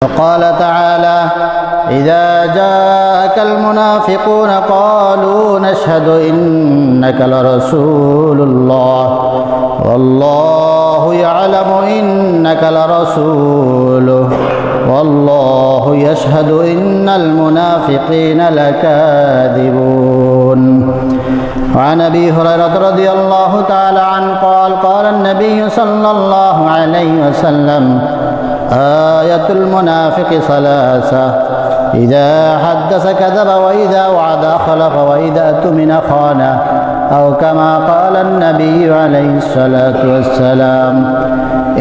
وقال تعالى: إذا جاءك المنافقون قالوا نشهد إنك لرسول الله والله يعلم إنك لرسوله والله يشهد إن المنافقين لكاذبون. وعن أبي هريرة رضي الله تعالى عنه قال: قال النبي صلى الله عليه وسلم: آية المنافق ثلاثة: إذا حدث كذب وإذا وعد أخلف وإذا اؤتمن خان، أو كما قال النبي عليه الصلاة والسلام.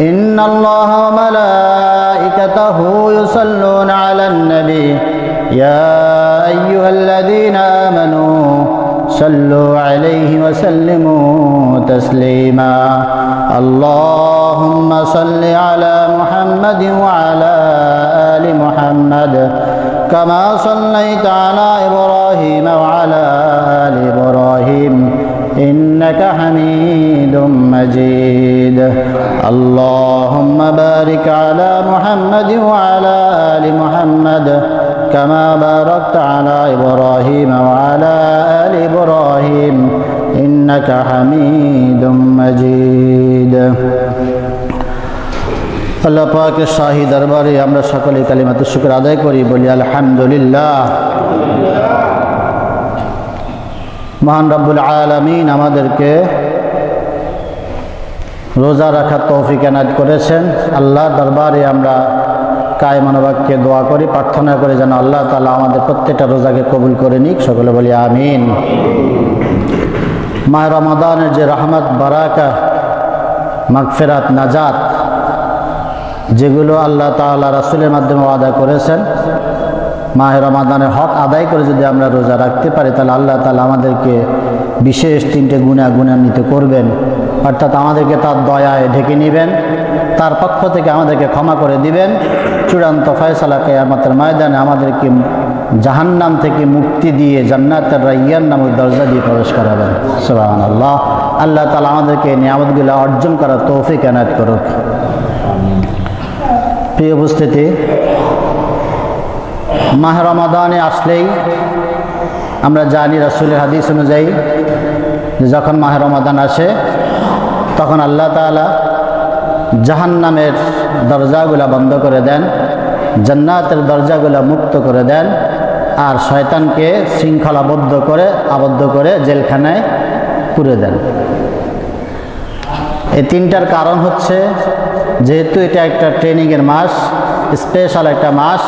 إن الله وملائكته يصلون على النبي يا أيها الذين آمنوا صلوا عليه وسلموا تسليما. اللهم صل على محمد وعلى آل محمد كما صليت على إبراهيم وعلى آل إبراهيم إنك حميد مجيد. اللهم بارك على محمد وعلى آل محمد كما باركت على إبراهيم وعلى آل إبراهيم إنك حميد مجيد. আল্লাহ পাকের শাহী দরবারে আমরা সকলে কালিমাতুশ শুকর আদায় করি, বলি আলহামদুলিল্লাহ। মহান রব্বুল আলামিন আমাদেরকে রোজা রাখার তৌফিক এনায়েত করেছেন। আল্লাহর দরবারে আমরা কায়মনোবাক্যে দোয়া করি, প্রার্থনা করি যেন আল্লাহ তাআলা আমাদের প্রত্যেকটা রোজাকে কবুল করে নিক। সকলে বলি আমিন। মাহ রমাদানের যে রহমত, বারাকা, মাগফিরাত, নাজাত যেগুলো আল্লাহ তাআলা রাসূলের মাধ্যমে ওয়াদা করেছেন, মাহ রমাদানের হক আদায় করে যদি আমরা রোজা রাখতে পারি তাহলে আল্লাহ তাআলা আমাদেরকে বিশেষ তিনটে গুণান্বিত করবেন। অর্থাৎ আমাদেরকে তার দয়ায় ঢেকে নেবেন, তার পক্ষ থেকে আমাদেরকে ক্ষমা করে দিবেন। চূড়ান্ত ফয়সালা কিয়ামতের ময়দানে আমাদেরকে জাহান্নাম থেকে মুক্তি দিয়ে জান্নাতের রায়্যান নামক দরজা দিয়ে প্রবেশ করাবেন। সুবহানাল্লাহ। আল্লাহ তাআলা আমাদেরকে এই নিয়ামতগুলো অর্জন করার তৌফিক এনায়েত করুক। প্রিয় উপস্থিতি, মাহ রমাদানে আসলেই আমরা জানি রাসূলের হাদিস অনুযায়ী যে যখন মাহ রমাদান আসে তখন আল্লাহ তাআলা জাহান্নামের দরজাগুলা বন্ধ করে দেন, জান্নাতের দরজাগুলা মুক্ত করে দেন, আর শয়তানকে শৃঙ্খলাবদ্ধ করে আবদ্ধ করে জেলখানায় পুরে দেন। এই তিনটার কারণ হচ্ছে, যেহেতু এটা একটা ট্রেনিংয়ের মাস, স্পেশাল একটা মাস,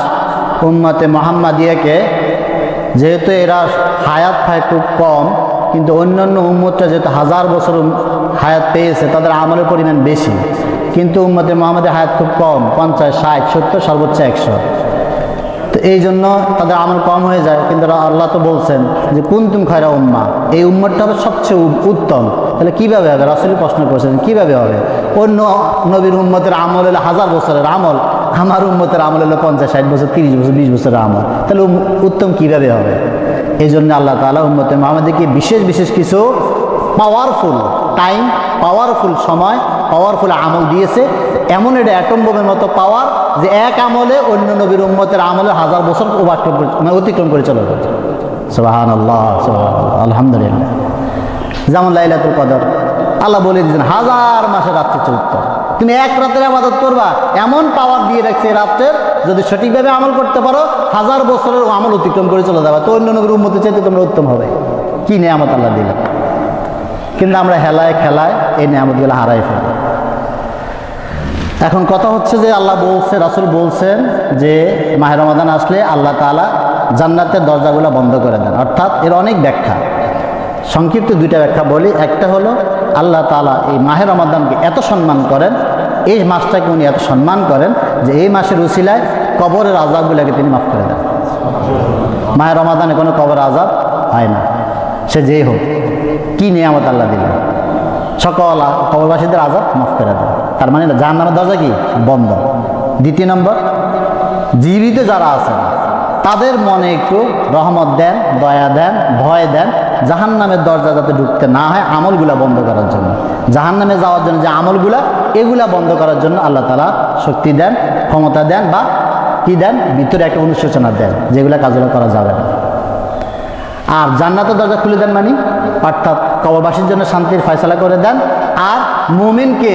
উম্মতে মুহাম্মাদিয়াকে যেহেতু এরা হায়াত পায় খুব কম, কিন্তু অন্যান্য উম্মতটা যেহেতু হাজার বছর হায়াত পেয়েছে তাদের আমলের পরিমাণ বেশি, কিন্তু উম্মতে মুহাম্মাদের হায়াত খুব কম, 50, 60, 70, সর্বোচ্চ 100। তো এই জন্য তাদের আমল কম হয়ে যায়। কিন্তু আল্লাহ তো বলছেন যে কুনতুম খায়রা উম্মাহ, এই উম্মতটা হবে সবচেয়ে উত্তম। তাহলে কীভাবে হবে? রাসূল প্রশ্ন করেছেন কীভাবে হবে? অন্য নবীর উম্মতের আমল হলো হাজার বছরের আমল, আমার উম্মতের আমল হলো 50, 60 বছর, 30 বছর, 20 বছরের আমল, তাহলে উত্তম কীভাবে হবে? এই জন্য আল্লাহ তাআলা উম্মতে মুহাম্মাদকে বিশেষ বিশেষ কিছু পাওয়ারফুল টাইম, পাওয়ারফুল সময়, পাওয়ারফুল আমল দিয়েছে। এমন এটা অ্যাটম বোমের মতো পাওয়ার যে এক আমলে অন্য নবীর উম্মতের আমলে হাজার বছর অতিক্রম করে চলে যাচ্ছে। সুবহানাল্লাহ, সুবহানাল্লাহ, আলহামদুলিল্লাহ। যেমন লাইলাতুল কদর, আল্লাহ বলে দিয়েছেন হাজার মাসের রাত্রি উত্তম। তুমি এক রাতের ইবাদত করবা, এমন পাওয়ার দিয়ে রাখছে রাত্রের, যদি সঠিকভাবে আমল করতে পারো হাজার বছরের আমল অতিক্রম করে চলে যাবে, তো অন্য নবীর উম্মতের চাইতে তোমরা উত্তম হবে। কি নিয়ামত আল্লাহ দিলেন! কিন্তু আমরা হেলায় খেলায় এই নিয়ামতগুলো হারাই ফেলি। এখন কথা হচ্ছে যে আল্লাহ বলছে, রাসূল বলছেন যে মাহে রমাদান আসলে আল্লাহ তাআলা জান্নাতের দরজাগুলো বন্ধ করে দেন। অর্থাৎ এর অনেক ব্যাখ্যা, সংক্ষিপ্ত দুইটা ব্যাখ্যা বলি। একটা হলো আল্লাহ তাআলা এই মাহে রমাদানকে এত সম্মান করেন, এই মাসটাকে উনি এত সম্মান করেন যে এই মাসের উসিলায় কবরের আযাবগুলোকে তিনি মাফ করে দেন। মাহে রমাদানে কোনো কবর আযাব হয় না, সে যেই হোক। কি নিয়ামত আল্লাহ দিলেন! সকল কবরবাসীদের আযাব মাফ করে দেন। তার মানে জাহান্নামের দরজা কি বন্ধ। দ্বিতীয় নম্বর, জীবিত যারা আছেন তাদের মনে একটু রহমত দেন, দয়া দেন, ভয় দেন, জাহান্নামের দরজা যাতে ঢুকতে না হয় আমলগুলা বন্ধ করার জন্য, জাহান্নামে যাওয়ার জন্য যে আমলগুলা এগুলা বন্ধ করার জন্য আল্লাহ তাআলা শক্তি দেন, ক্ষমতা দেন বা কি দেন? ভিতরে একটা অনুশোচনা দেন, যেগুলো কাজগুলো করা যাবে না। আর জান্নাতের দরজা খুলে দেন মানে অর্থাৎ কবরবাসীর জন্য শান্তির ফয়সালা করে দেন। আর মুমিনকে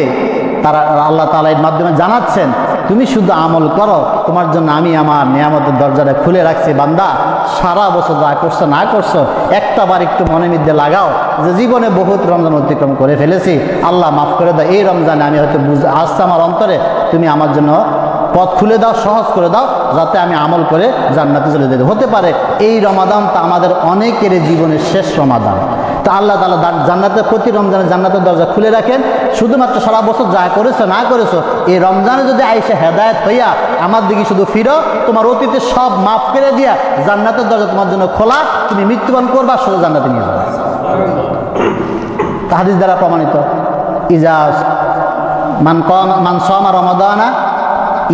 তারা আল্লাহ তাআলা এর মাধ্যমে জানাচ্ছেন, তুমি শুধু আমল করো, তোমার জন্য আমি আমার নিয়ামতের দরজাটা খুলে রাখছি। বান্দা, সারা বছর যা করছো না করছো, একটা বার একটু মনে মধ্যে লাগাও যে জীবনে বহুত রমজান অতিক্রম করে ফেলেছি, আল্লাহ মাফ করে দাও। এই রমজানে আমি হয়তো আসছে আমার অন্তরে, তুমি আমার জন্য পথ খুলে দাও, সহজ করে দাও, যাতে আমি আমল করে জান্নাতে চলে যেতে। হতে পারে এই রমাদানটা আমাদের অনেকের জীবনের শেষ রমাদান। তো আল্লাহ তাআলা জান্নাতের প্রতি রমজানে জান্নাতের দরজা খুলে রাখেন। শুধুমাত্র সারা বছর যা করেছো না করেছো, এই রমজানে যদি আইসা হেদায়েত হইয়া আমার দিকে শুধু ফিরো, তোমার অতীতে সব মাফ করে দিয়া জান্নাতের দরজা তোমার জন্য খোলা, তুমি মৃত্যুবরণ করবা, সোজা জান্নাতে নিয়ে যাবে। হাদিস দ্বারা প্রমাণিত, ইজাজ মান সামা রমাদানা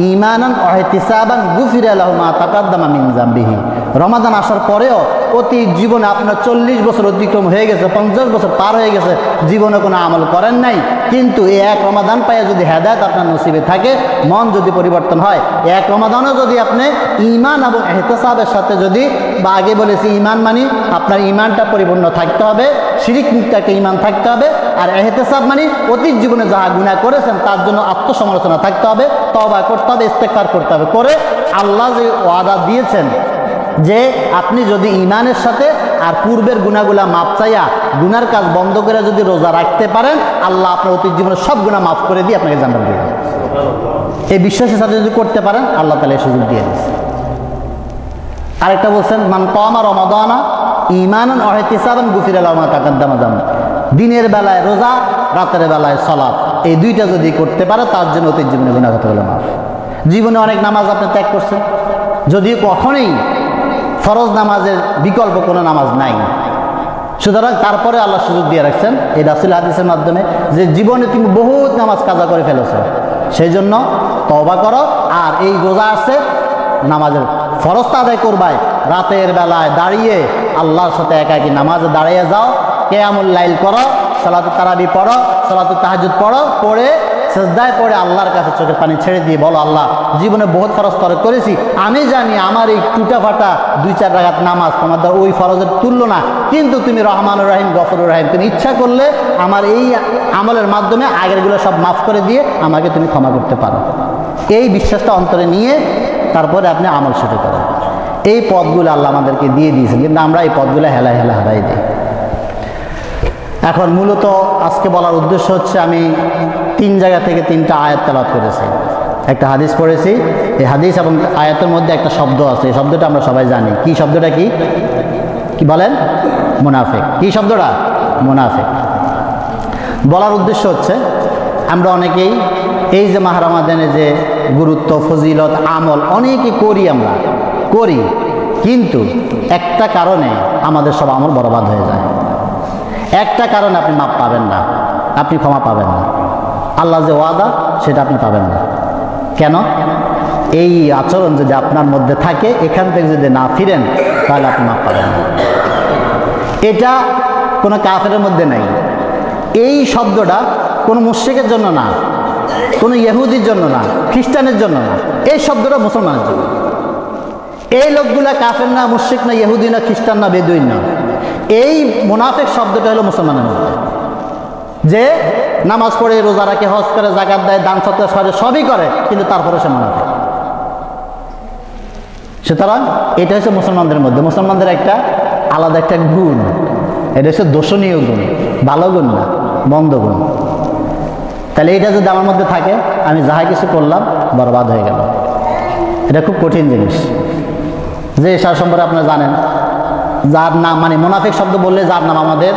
ঈমানান ওয়া ইহতিসাবান গুফিরা লাহু মা তাকাদ্দামা মিন যামবিহি। রমাদান আসার পরেও অতীত জীবনে আপনার 40 বছর অতিক্রম হয়ে গেছে, 50 বছর পার হয়ে গেছে, জীবনে কোনো আমল করেন নাই, কিন্তু এই এক রমাদান পাইয়া যদি হেদায়েত আপনার নসিবে থাকে, মন যদি পরিবর্তন হয়, এক রমাদানও যদি আপনি ঈমান এবং ইহতিসাবের সাথে যদি, বা আগে বলেছি ঈমান মানে আপনার ঈমানটা পরিপূর্ণ থাকতে হবে, শিরিক মুক্ত একটা ঈমান থাকতে হবে। আর ইহতিসাব মানে অতীত জীবনে যাহা গুনাহ করেছেন তার জন্য আত্মসমালোচনা থাকতে হবে, তওবা করতে হবে, ইস্তেগফার করতে হবে। করে আল্লাহ যে ওয়াদা দিয়েছেন যে আপনি যদি ঈমানের সাথে আর পূর্বের গুনাহগুলা মাপ চাইয়া গুনার কাজ বন্ধ করে যদি রোজা রাখতে পারেন, আল্লাহ আপনার অতীত জীবনের সব গুনাহ মাফ করে দিয়ে আপনাকে জান্নাত দিবেন। এই বিশ্বাসের সাথে যদি করতে পারেন, আল্লাহ তাআলা এই সুযোগ দিয়ে দিয়েছেন। আরেকটা বলছেন, মান কামা রমাদানা ঈমানান ওয়া ইহতিসাবান গুফিরা লাহু মা তাকাদ্দামা যামবি। দিনের বেলায় রোজা, রাতের বেলায় সালাত, এই দুইটা যদি করতে পারে তার জন্য অতীত জীবনে গুনাহগুলো মাফ। জীবনে অনেক নামাজ আপনি ত্যাগ করছেন, যদিও কখনোই ফরজ নামাজের বিকল্প কোনো নামাজ নাই, সুতরাং তারপরে আল্লাহ সুযোগ দিয়ে রাখছেন এই রাসূল হাদিসের মাধ্যমে যে জীবনে তুমি বহুত নামাজ কাজা করে ফেলেছো, সেই জন্য তওবা করো। আর এই রোজা আছে, নামাজের ফরজটা আদায় করবাই, রাতের বেলায় দাঁড়িয়ে আল্লাহর সাথে একাকি নামাজে দাঁড়িয়ে যাও, কিয়ামুল লাইল করো, সালাতুত তারাবি পড়ো, সালাতুত তাহাজ্জুদ পড়ো, পড়ে সিজদায় পড়ে আল্লাহর কাছে চোখের পানি ছেড়ে দিয়ে বলো, আল্লাহ জীবনে বহুত ফরজ তরক করেছি, আমি জানি আমার এই টুটা ফাটা 2-4 রাকাত নামাজ তোমার দ্বারা ওই ফরজের তুল্য না, কিন্তু তুমি রহমানুর রহিম গফুরুর রহিম, তুমি ইচ্ছা করলে আমার এই আমলের মাধ্যমে আগেরগুলো সব মাফ করে দিয়ে আমাকে তুমি ক্ষমা করতে পারো। এই বিশ্বাসটা অন্তরে নিয়ে তারপরে আপনি আমল শুরু করেন। এই পথগুলো আল্লাহ আমাদেরকে দিয়ে দিয়েছেন, কিন্তু আমরা এই পথগুলো হেলায় হেলা হারাই দিই। এখন মূলত আজকে বলার উদ্দেশ্য হচ্ছে, আমি 3 জায়গা থেকে 3টা আয়াত তেলাওয়াত করেছি, একটা হাদিস পড়েছি। এই হাদিস এবং আয়াতের মধ্যে একটা শব্দ আছে, এই শব্দটা আমরা সবাই জানি। কি শব্দটা? কি কি বলেন? মুনাফিক। কি শব্দটা? মুনাফিক। বলার উদ্দেশ্য হচ্ছে, আমরা অনেকেই এই যে মাহ রমাদানের যে গুরুত্ব, ফজিলত, আমল অনেকেই করি, আমরা করি, কিন্তু একটা কারণে আমাদের সব আমল বরবাদ হয়ে যায়। একটা কারণে আপনি মাপ পাবেন না, আপনি ক্ষমা পাবেন না, আল্লাহ যে ওয়াদা সেটা আপনি পাবেন না। কেন? এই আচরণ যদি আপনার মধ্যে থাকে, এখান থেকে যদি না ফিরেন, তাহলে আপনি মাপ পাবেন না। এটা কোনো কাফেরের মধ্যে নাই। এই শব্দটা কোনো মুশরিকের জন্য না, কোনো ইহুদির জন্য না, খ্রিস্টানের জন্য না, এই শব্দটা মুসলমানের জন্য। এই লোকগুলা কাফের না, মুশরিক না, ইহুদি না, খ্রিস্টান না, বেদুইন না। এই মুনাফিক শব্দটা হলো মুসলমানের মধ্যে, যে নামাজ পড়ে, রোজা রাখে, হজ করে, যাকাত দেয়, দান সৎকার করে, সবই করে, কিন্তু তারপরে সে মুনাফিক। সুতরাং এটা হচ্ছে মুসলমানদের মধ্যে, মুসলমানদের একটা আলাদা একটা গুণ, এটা হচ্ছে দোষণীয় গুণ, ভালো গুণ না, মন্দ গুণ। তাহলে এটা যদি আমার মধ্যে থাকে, আমি যাহা কিছু করলাম বরবাদ হয়ে গেল। এটা খুব কঠিন জিনিস, যে সার সম্পর্কে আপনারা জানেন, যার নাম মানে মুনাফিক শব্দ বললে যার নাম আমাদের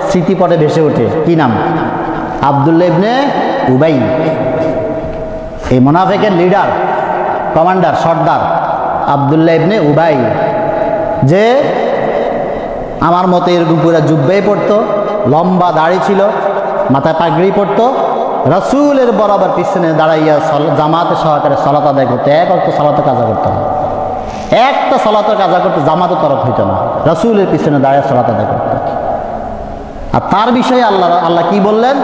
স্মৃতিপটে ভেসে ওঠে, কি নাম? আব্দুল্লাহ ইবনে উবাই। এই মুনাফিকের লিডার, কমান্ডার, সর্দার আব্দুল্লাহ ইবনে উবাই, যে আমার মতো এরকম পুরো জুব্বাই পড়তো, লম্বা দাড়ি ছিল, মাথায় পাগড়ি পড়তো, রাসূলের বরাবর পিছনে দাঁড়াইয়া জামাতের সহকারে সালাত আদায় করতো। এক অক্ত সালাতে কাজা করতো না, একটা সালাতের কাজা করতে জামাতের তরফ হইতো না, রাসূলের পিছনে দাঁড়িয়ে সালাত আদায় করতো। আর তার বিষয়ে আল্লাহ কি বললেন?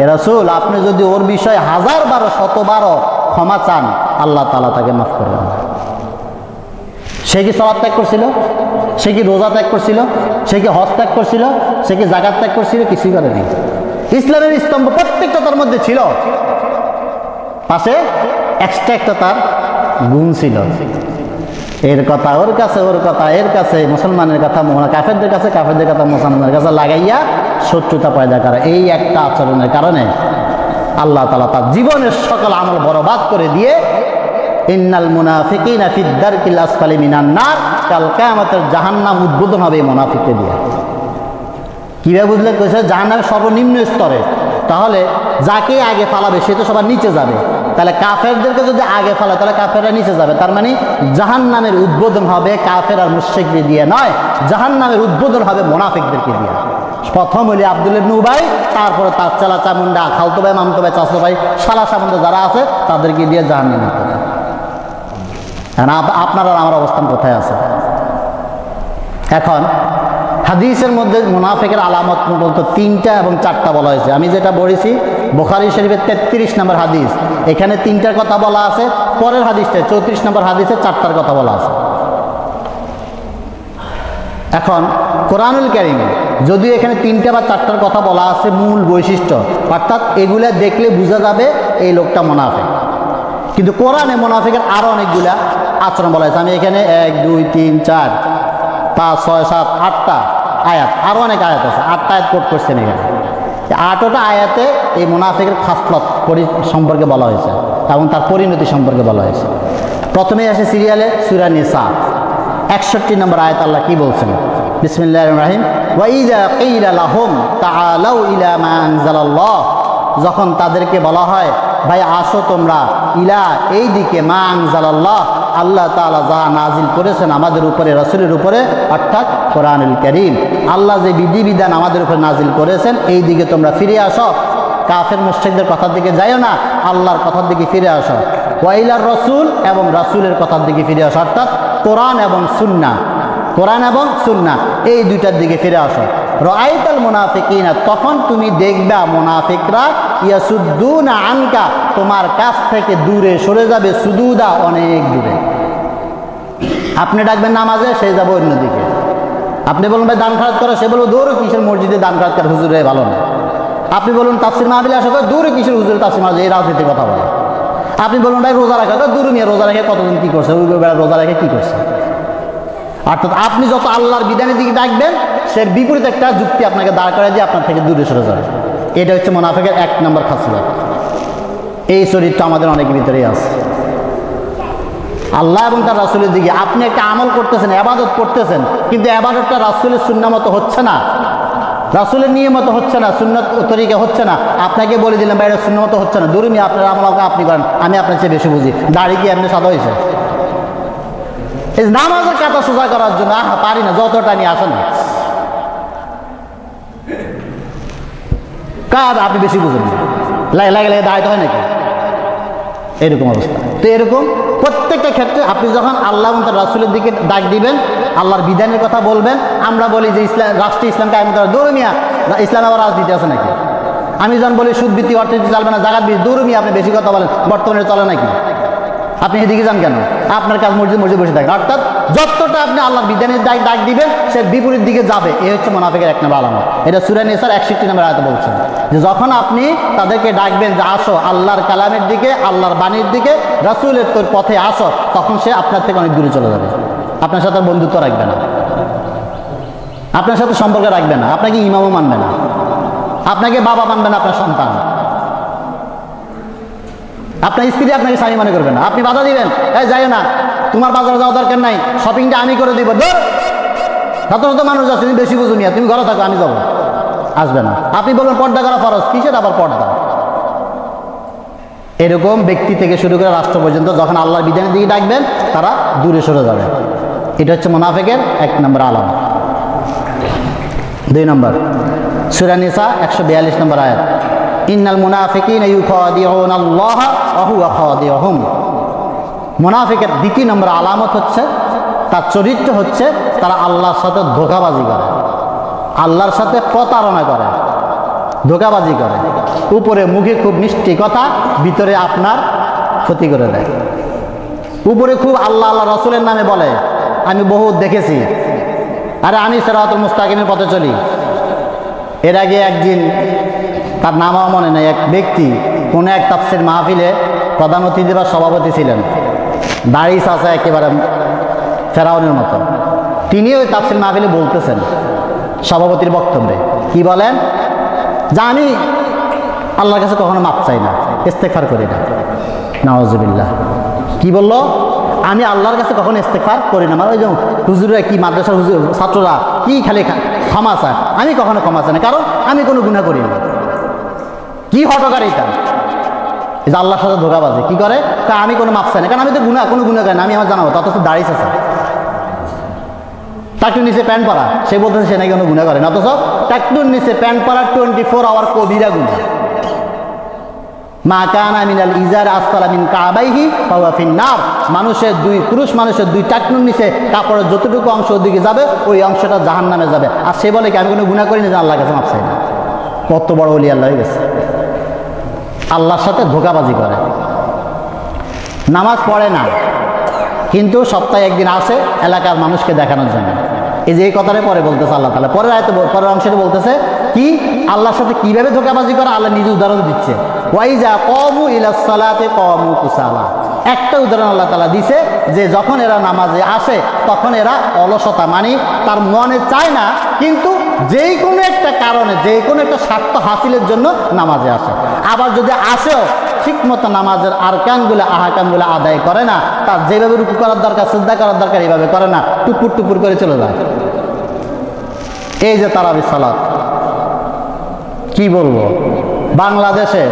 এ রাসূল, আপনি যদি ওর বিষয়ে 1000 বার 100 বার ক্ষমা চান, আল্লাহ তাআলা তাকে মাফ করবেন না। সে কি সালাত ত্যাগ করছিল? সে কি রোজা ত্যাগ করছিল? সে কি হজ ত্যাগ করছিল? সে কি যাকাত ত্যাগ করছিল? কিছুই করেনি। ইসলামের স্তম্ভ প্রত্যেকটা তার মধ্যে ছিল, পাশে এক্সট্রা একটা তার গুণ ছিল। এর কথা ওর কাছে, ওর কথা এর কাছে, মুসলমানের কথা কাফেরদের কাছে, কাফেরদের কথা মুসলমানের কাছে লাগাইয়া শত্রুতা পয়দা করা, এই একটা আচরণের কারণে আল্লাহ তাআলা তার জীবনের সকল আমল বরবাদ করে দিয়ে ইন্নাল মুনাফিকিনা ফিদ দারকিল আসফালি মিনান নার, কাল কিয়ামতের জাহান্নাম উদ্বোধন হবে এই মুনাফিককে দিয়ে। কিভাবে বুঝলে? কইছে জাহান্নামের সর্বনিম্ন স্তরে। তাহলে যাকে আগে ফালাবে সে তো সবার নিচে যাবে, তাহলে কাফেরদেরকে যদি আগে ফালায় তাহলে কাফেররা নিচে যাবে। তার মানে জাহান্নামের উদ্বোধন হবে কাফের আর মুশরিকদের দিয়ে নয়, জাহান্নামের উদ্বোধন হবে মুনাফিকদেরকে দিয়ে। প্রথম হইলে আব্দুল্লাহ ইবনে উবাই, তারপরে তার চালা চামুন্ডা, খালতো ভাই, মামতো ভাই, চাচতো ভাই, শালা চামুন্ডা যারা আছে তাদেরকে দিয়ে জাহান্নামে হবে। আপনারা আমার অবস্থান কোথায় আছে? এখন হাদিসের মধ্যে মুনাফিকের আলামত বলতে 3টা এবং 4টা বলা হয়েছে। আমি যেটা বলেছি বুখারী শরীফের 33 নম্বর হাদিস, এখানে 3টার কথা বলা আছে। পরের হাদিসটা 34 নম্বর হাদিসে 4টার কথা বলা আছে। এখন কোরআনুল কারীমে যদিও এখানে 3টা বা 4টার কথা বলা আছে মূল বৈশিষ্ট্য, অর্থাৎ এগুলা দেখলে বোঝা যাবে এই লোকটা মুনাফিক, কিন্তু কোরআনে মুনাফিকের আরো অনেকগুলা আচরণ বলা হয়েছে। আমি এখানে 1 2 3 4 5 6 7 8টা আয়াত, আরো অনেক আয়াত আছে, 8টা আয়াত কোট করছেন এখানে। 8টা আয়াতে এই মুনাফিকের খাসলত সম্পর্কে বলা হয়েছে এবং তার পরিণতি সম্পর্কে বলা হয়েছে। প্রথমে আসে সিরিয়ালে সূরা নিসা 61 নম্বর আয়াত। আল্লাহ কি বলছেন? বিসমিল্লাহির রহমানির রহিম, ওয়া ইযা কিলা লাহুম তাআলাউ ইলা মা আনজালাল্লাহ, যখন তাদেরকে বলা হয় ভাই আসো তোমরা, ইলা এই দিকে, মা আনজালাল্লাহ আল্লাহ তাআলা যা নাজিল করেছেন আমাদের উপরে, রাসূলের উপরে, অর্থাৎ কোরআনুল কারীম, আল্লাহ যে বিধিবিধান আমাদের উপরে নাজিল করেছেন এই দিকে তোমরা ফিরে আসো। কাফের মুশরিকদের কথার দিকে যাইও না, আল্লাহর কথার দিকে ফিরে আসো। ওয়া ইলার রাসূল, এবং রাসূলের কথার দিকে ফিরে আসো, অর্থাৎ কোরআন এবং সুন্নাহ, কোরআন এবং সুন্নাহ এই দুইটার দিকে ফিরে আসো। রাআইতাল মুনাফিকিনা, তখন তুমি দেখবা মুনাফিকরা ইয়াসুদ্দুনা আনকা, তোমার কাছ থেকে দূরে সরে যাবে, সুদুদা অনেক দূরে। আপনি ডাকবেন নামাজে, সে যাবে অন্যদিকে। আপনি বলুন ভাই দান খরচ করো, সে বলবো দূরে কিসের মসজিদে দান খরচ করে, হুজুরে ভালো না। আপনি বলুন তাফসির মাহফিলে আসো, দূরে কিসের হুজুরে তাফসির মাহফিল, এই রাজনীতির কথা বলে। আপনি বলুন ভাই রোজা রাখা, দূরে নিয়ে রোজা রেখে কতদিন কি করছে, ওই বেলা রোজা রেখে কি করছে। অর্থাৎ আপনি যত আল্লাহর বিধানের দিকে ডাকবেন সে বিপরীত একটা যুক্তি আপনাকে দাঁড় করায় দিয়ে আপনার থেকে দূরে সরে যাবে। এটা হচ্ছে মুনাফিকের 1 নম্বর খাসিয়ত। এই চরিত্র আমাদের অনেকের ভিতরেই আছে। আল্লাহ এবং তার রাসূলের দিকে আপনি একটা আমল করতেছেন, ইবাদত করতেছেন, কিন্তু ইবাদতটা রাসূলের সুন্নাহ মতো হচ্ছে না, রাসূলের নিয়ম মতো হচ্ছে না, সুন্নাত তরিকা হচ্ছে না। আপনাকে বলে দিলাম ভাই এটা সুন্নাহ মতো হচ্ছে না, দূরে নিয়ে আপনার আমল আপনি করেন, আমি আপনার চেয়ে বেশি বুঝি। দাড়ি কি এমনি সাদা হয়েছে? এই নামাজের কাটা সোজা করার জন্য পারি না, যতটা নিয়ে আসেন না, কার আপনি বেশি বুঝেন না, লাগে লাগে লাগে দাঁড়াইতে হয় নাকি, এরকম অবস্থা। তো এরকম প্রত্যেকটা ক্ষেত্রে আপনি যখন আল্লাহ এবং তার রাসূলের দিকে ডাক দিবেন, আল্লাহর বিধানের কথা বলবেন। আমরা বলি যে ইসলাম, রাষ্ট্রীয় ইসলাম কায়েম করা, দৌড় মিয়া, ইসলাম আবার রাজনীতি আছে নাকি? আমি যখন বলি সুদ ভিত্তিক অর্থনীতি চলবে না, জাকাত ভিত্তিক, দৌড় মিয়া আপনি বেশি কথা বলেন, বর্তমানে চলে নাকি? আপনি এদিকে যান কেন? আপনার কাজ মসজিদ মসজিদ বসে থাকেন। অর্থাৎ যতটা আপনি আল্লাহর বিধানের ডাক দিবেন সে বিপরীত দিকে যাবে। এই হচ্ছে মুনাফিকের 1 নম্বর আলামত। এটা সূরা নিসার 61 নম্বর আয়াতে বলছেন যে যখন আপনি তাদেরকে ডাকবেন যে আসো আল্লাহর কালামের দিকে, আল্লাহর বাণীর দিকে, রাসূলের তোর পথে আসো, তখন সে আপনার থেকে অনেক দূরে চলে যাবে। আপনার সাথে বন্ধুত্ব রাখবে না, আপনার সাথে সম্পর্ক রাখবে না, আপনাকে ইমামও মানবে না, আপনাকে বাবা মানবে না, আপনার সন্তান, আপনার স্ত্রী আপনাকে স্বামী মনে করবে না। আপনি বাধা দিবেন, এই যাইও না, তোমার বাজারে যাওয়া দরকার নাই, শপিংটা আমি করে দিব, শত শত মানুষ আছে, তুমি বেশি বুঝুনি, তুমি ঘরে থাকো, আমি যাবো, আসবে না। আপনি বলবেন পর্দা করা ফরজ, কিসের আবার পর্দা? এরকম ব্যক্তি থেকে শুরু করে রাষ্ট্র পর্যন্ত যখন আল্লাহর বিধানের দিকে ডাকবেন তারা দূরে সরে যাবে। এটা হচ্ছে মুনাফিকের 1 নম্বর আলামত। 2 নম্বর সূরা নিসা 142 নম্বর আয়াত, ইন্নাল মুনাফিকিনা ইউখাদিউনা আল্লাহ ওয়া হুয়া খাদিউহুম। মুনাফিকের 2 নম্বর আলামত হচ্ছে, তার চরিত্র হচ্ছে তারা আল্লাহর সাথে ধোঁকাবাজি করে, আল্লাহর সাথে প্রতারণা করে, ধোঁকাবাজি করে। উপরে মুখে খুব মিষ্টি কথা, ভিতরে আপনার ক্ষতি করে দেয়। উপরে খুব আল্লাহ আল্লাহ রাসূলের নামে বলে, আমি বহুত দেখেছি। আরে আমি সিরাতুল মুস্তাকিমের পথে চলি। এর আগে একদিন, তার নামও মনে নেই, এক ব্যক্তি কোনো এক তাফসীর মাহফিলে প্রধান অতিথি বা সভাপতি ছিলেন, দাড়ি চাচা একেবারে ফেরাউনের মতো। তিনি ওই তাফসীর মাহফিলে বলতেছেন সভাপতির বক্তব্যে, কি বলেন, যে আমি আল্লাহর কাছে কখনো মাপ চাই না, ইস্তেগফার করি না। নাউজুবিল্লাহ। কি বলল? আমি আল্লাহর কাছে কখনো ইস্তেগফার করি না। মানে ওই যে হুজুরা কি, মাদ্রাসার হুজুর ছাত্ররা কি খালি ক্ষমা চায়, আমি কখনো ক্ষমা চাই না, কারণ আমি কোনো গুনাহ করি না। কি হটকারিতা! এই যে আল্লাহর সাথে ধোঁকাবাজি কি করে, তা আমি কোনো মাপ চাই না, কারণ আমি তো কোনো গুনাহ করি না, আমি আমার জানাবো। অথচ দাড়ি চাচা, টাকটুর নিচে প্যান্ট পরা, সে বলতেছে সে নাকি কোনো গুনাহ করে না, অথচ টাকটুর নিচে প্যান্ট পরা 24 আওয়ার কবিরা গুনাহ। মা কানা মিনাল ইজার আসফালা মিন কাবাইহি ফাহুয়া ফিন্নার। মানুষের পুরুষ মানুষের দুই টাকনুর নিচে কাপড়ের যতটুকু অংশ ওদিকে যাবে, ওই অংশটা জাহান্নামে যাবে। আর সে বলে কি আমি কোনো গুনাহ করি না, যে আল্লাহর কাছে মাপ চাই না। কত বড় ওলি আল্লাহ হয়ে গেছে! আল্লাহর সাথে ধোঁকাবাজি করে, নামাজ পড়ে না, কিন্তু সপ্তাহে একদিন আসে এলাকার মানুষকে দেখানোর জন্য। এই যে এই কথাটা পরে বলতেছে আল্লাহ তাআলা, পরের অংশটা বলতেছে কি, আল্লাহর সাথে কিভাবে ধোঁকাবাজি করে আল্লাহ নিজে উদাহরণ দিচ্ছে। ওয়াইজা কমু ইলাস সালাতে কমু কুসালা। একটা উদাহরণ আল্লাহ তাআলা দিছে, যে যখন এরা নামাজে আসে তখন এরা অলসতা, মানে তার মনে চায় না, কিন্তু যেই কোনো একটা কারণে, যে কোনো একটা স্বার্থ হাসিলের জন্য নামাজে আসে। আবার যদি আসেও ঠিক মতো নামাজের আরকানগুলো আহকামগুলো আদায় করে না, তার যেভাবে রুকু করার দরকার, সিজদা করার দরকার, এইভাবে করে না, টুপুর টুপুর করে চলে যায়। এই যে তারাবি সালাত, কি বলবো, বাংলাদেশে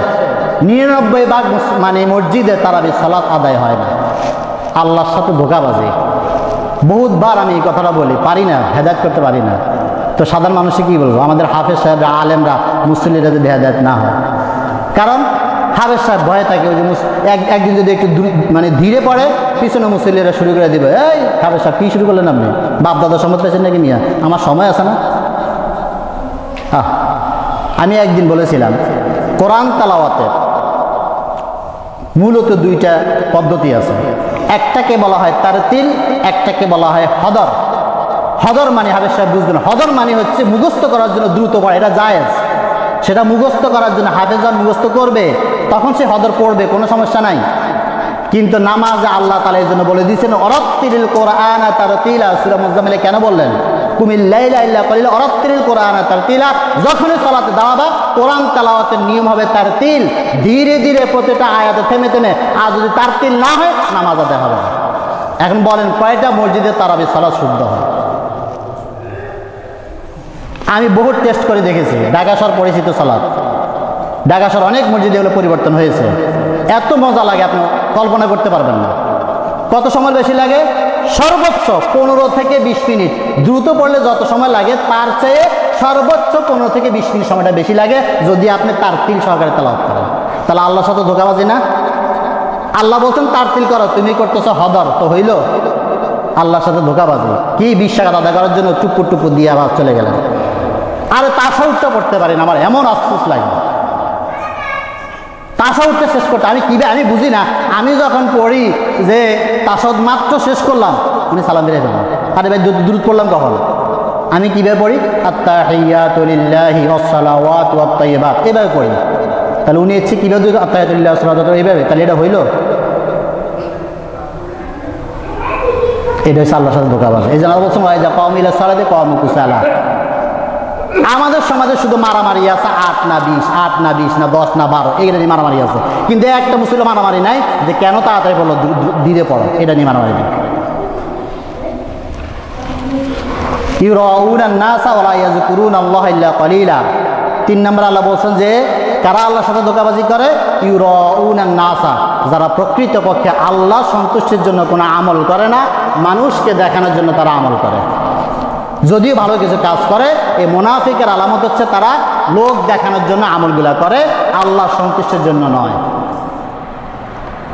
99 মানে মসজিদে তারাবি সালাত আদায় হয় না। আল্লাহর সাথে ধোঁকাবাজি। বহুতবার আমি এই কথাটা বলি, পারি না, হেদায়েত করতে পারি না। তো সাধারণ মানুষে কি বলবো, আমাদের হাফেজ সাহেবরা, আলেমরা, মুসল্লিরা যদি হেদায়েত না হয়। কারণ হাফেজ সাহেব ভয়ে থাকে, ওই যে একদিন যদি একটু মানে ধীরে পড়ে, পিছনে মুসল্লিরা শুরু করে দিবে, এই হাফেজ সাহেব কি শুরু করলেন আপনি, বাপ দাদা সম্মত পেয়েছেন নাকি মিয়া, আমার সময় আছে না। আমি একদিন বলেছিলাম, কোরআন তেলাওয়াতের মূলত দুইটা পদ্ধতি আছে। একটাকে বলা হয় তারতিল, একটাকে বলা হয় হদর। হদর মানে হাফেজ সাহেব বুঝবেন, হদর মানে হচ্ছে মুখস্থ করার জন্য দ্রুত পড়া, এটা জায়েজ। সেটা মুখস্থ করার জন্য হাফেজ যখন মুখস্থ করবে তখন সে হদর পড়বে, কোনো সমস্যা নাই। কিন্তু নামাজে আল্লাহ তাআলা এই জন্য বলে দিয়েছেন অরাত্তিলিল কোরআন তারতিলা। সূরা মুজাম্মিলে কেন বললেন কুমিল লাইলা ইল্লা কালিলা অরাত্তিলিল কোরআন তারতিলা? যখনই সালাতে দাঁড়াবা কোরআন তেলাওয়াতের নিয়ম হবে তারতিল, ধীরে ধীরে প্রতিটা আয়াতে থেমে থেমে। আর যদি তারতিল না হয় নামাজ আদায় হবে না। এখন বলেন কয়টা মসজিদে তারাবি সালাত শুদ্ধ হয়? আমি বহু টেস্ট করে দেখেছি। ঢাকা শহর পরিচিত সালাত, ঢাকা শহর অনেক মসজিদে এগুলো পরিবর্তন হয়েছে। এত মজা লাগে আপনি কল্পনা করতে পারবেন না। কত সময় বেশি লাগে? সর্বোচ্চ 15 থেকে 20 মিনিট। দ্রুত পড়লে যত সময় লাগে তার চেয়ে সর্বোচ্চ 15 থেকে 20 মিনিট সময়টা বেশি লাগে যদি আপনি তারতিল সহকারে তেলাওয়াত করেন। তাহলে আল্লাহর সাথে ধোঁকাবাজি না? আল্লাহ বলছেন তারতিল করো, তুমি করতেছো হদর, তো হইল আল্লাহর সাথে ধোঁকাবাজি। কি 20 টাকা আদায় করার জন্য টুপুর টুপুর দিয়ে আবার চলে গেলেন। আরে তাশাহুদটা পড়তে পারি না, আমার এমন আফসোস লাগে। তাশাহুদটা শেষ করতে আমি বুঝি না। আমি যখন পড়ি যে তাশাহুদ মাত্র শেষ করলাম, আমি সালাম ফিরে ফেললাম। আরে ভাই দুরূদ পড়লাম কখন? আমি কিভাবে পড়ি? আত্তাহিয়াতু লিল্লাহি ওয়াসসালাওয়াতু ওয়াত-তাইয়্যিবাত, এভাবে পড়ি। তাহলে উনি ইচ্ছে কিভাবে আত্তাহিয়াতু লিল্লাহি ওয়াসসালাওয়াতু এইভাবে, তাহলে এটা হইল? এটা হচ্ছে আল্লাহর সাথে ধোঁকাবাজি। এই জন্য আল্লাহ বলছেন ওয়াইজা কাওমু ইলা সালাতি কাওমু কুসালা। আমাদের সমাজে শুধু মারামারি আছে 8 না 20, 8 না 20 না 10 না 12, এগুলো নিয়ে মারামারি আছে। কিন্তু একটা মুসলিম মারামারি নাই যে কেন তাড়াতাড়ি পড়লো, ধীরে পড়ো, এটা নিয়ে মারামারি নেই। ইউরাউনান নাসা ওয়া লা ইয়াযকুরুনাল্লাহা ইল্লা কালিলা। 3 নম্বর আল্লাহ বলছেন যে কারা আল্লাহর সাথে ধোঁকাবাজি করে? ইউরাউনান নাসা, যারা প্রকৃতপক্ষে আল্লাহ সন্তুষ্টির জন্য কোনো আমল করে না, মানুষকে দেখানোর জন্য তারা আমল করে। যদিও ভালো কিছু কাজ করে, এই মুনাফিকের আলামত হচ্ছে তারা লোক দেখানোর জন্য আমলগুলা করে, আল্লাহ সন্তুষ্টির জন্য নয়।